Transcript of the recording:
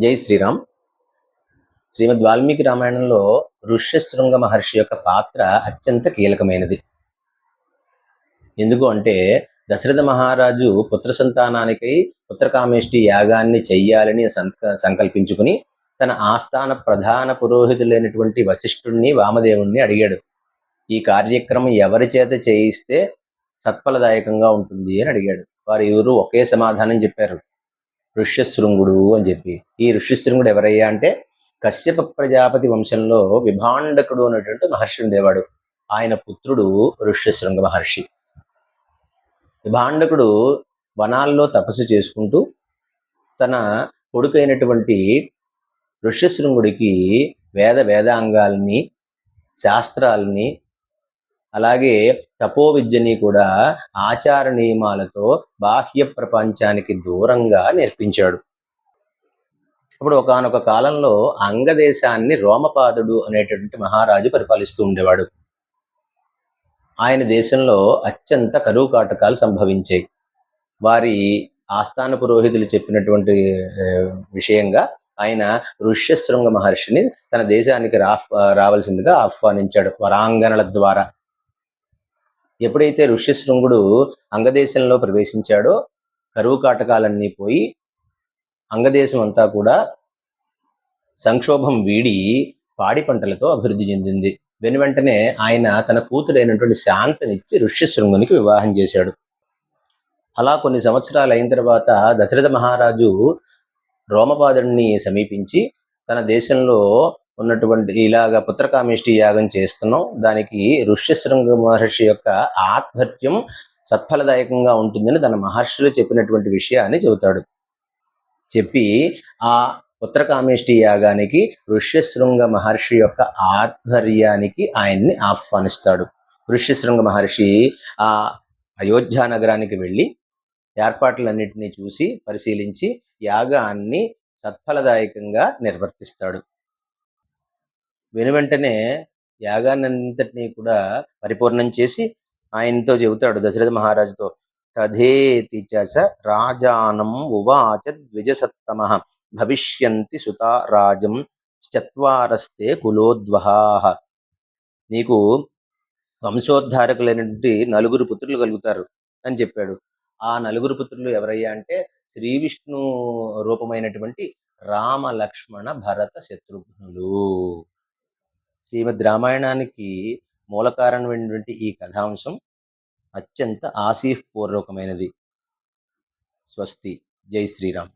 జై శ్రీరామ్. శ్రీమద్ వాల్మీకి రామాయణంలో ఋష్యశృంగ మహర్షి యొక్క పాత్ర అత్యంత కీలకమైనది. ఎందుకు అంటే దశరథ మహారాజు పుత్ర సంతానానికై పుత్రకామేష్టి యాగాన్ని చెయ్యాలని సంకల్పించుకుని తన ఆస్థాన ప్రధాన పురోహితులైనటువంటి వశిష్ఠుణ్ణి వామదేవుణ్ణి అడిగాడు. ఈ కార్యక్రమం ఎవరి చేత చేయిస్తే సత్ఫలదాయకంగా ఉంటుంది అని అడిగాడు. వారు ఎవరు ఒకే సమాధానం చెప్పారు, ఋష్యశృంగుడు అని చెప్పి. ఈ ఋష్యశృంగుడు ఎవరయ్యా అంటే కశ్యప ప్రజాపతి వంశంలో విభాండకుడు అనేటువంటి మహర్షి ఉండేవాడు. ఆయన పుత్రుడు ఋష్యశృంగ మహర్షి. విభాండకుడు వనాల్లో తపస్సు చేసుకుంటూ తన కొడుకైనటువంటి ఋష్యశృంగుడికి వేదాంగాల్ని, శాస్త్రాలని, అలాగే తపో విద్యని కూడా ఆచార నియమాలతో బాహ్య ప్రపంచానికి దూరంగా నేర్పించాడు. అప్పుడు ఒకానొక కాలంలో అంగదేశాన్ని రోమపాదుడు అనేటటువంటి మహారాజు పరిపాలిస్తూ ఉండేవాడు. ఆయన దేశంలో అత్యంత కరువు కాటకాలు సంభవించాయి. వారి ఆస్థాన పురోహితులు చెప్పినటువంటి విషయంగా ఆయన ఋష్యశృంగ మహర్షిని తన దేశానికి రావాల్సిందిగా ఆహ్వానించాడు వరాంగనల ద్వారా. ఎప్పుడైతే ఋష్యశృంగుడు అంగదేశంలో ప్రవేశించాడో కరువు కాటకాలన్నీ పోయి అంగదేశం అంతా కూడా సంక్షోభం వీడి పాడి పంటలతో అభివృద్ధి చెందింది. వెనువెంటనే ఆయన తన కూతురైనటువంటి శాంతనిచ్చి ఋష్యశృంగునికి వివాహం చేశాడు. అలా కొన్ని సంవత్సరాలు అయిన తర్వాత దశరథ మహారాజు రోమపాదుడిని సమీపించి తన దేశంలో ఉన్నటువంటి ఇలాగా పుత్రకామేష్టి యాగం చేస్తున్నాం, దానికి ఋష్యశృంగ మహర్షి యొక్క ఆత్మహత్యం సత్ఫలదాయకంగా ఉంటుందని తన మహర్షులు చెప్పినటువంటి విషయాన్ని చెబుతాడు. చెప్పి ఆ పుత్రకామేష్టి యాగానికి ఋష్యశృంగ మహర్షి యొక్క ఆధ్వర్యానికి ఆయన్ని ఆహ్వానిస్తాడు. ఋష్యశృంగ మహర్షి ఆ అయోధ్య నగరానికి వెళ్ళి ఏర్పాట్లన్నింటినీ చూసి పరిశీలించి యాగాన్ని సత్ఫలదాయకంగా నిర్వర్తిస్తాడు. వెనువెంటనే యాగాన్నంతటినీ కూడా పరిపూర్ణం చేసి ఆయనతో చెబుతాడు, దశరథ మహారాజుతో, తథేతి చ రాజానం ఉవాచ ద్విజసత్తమః భవిష్యంతి సుతా రాజం చత్వారస్తే కులోద్వహాః. నీకు వంశోద్ధారకులైనటువంటి 4 పుత్రులు కలుగుతారు అని చెప్పాడు. ఆ 4 పుత్రులు ఎవరయ్యా అంటే శ్రీ విష్ణు రూపమైనటువంటి రామ, లక్ష్మణ, భరత, శత్రుఘ్నులు. శ్రీమద్ రామాయణానికి మూల కారణమైనటువంటి ఈ కథాంశం అత్యంత ఆశీఫ్పూర్వకమైనది. స్వస్తి. జై శ్రీరామ్.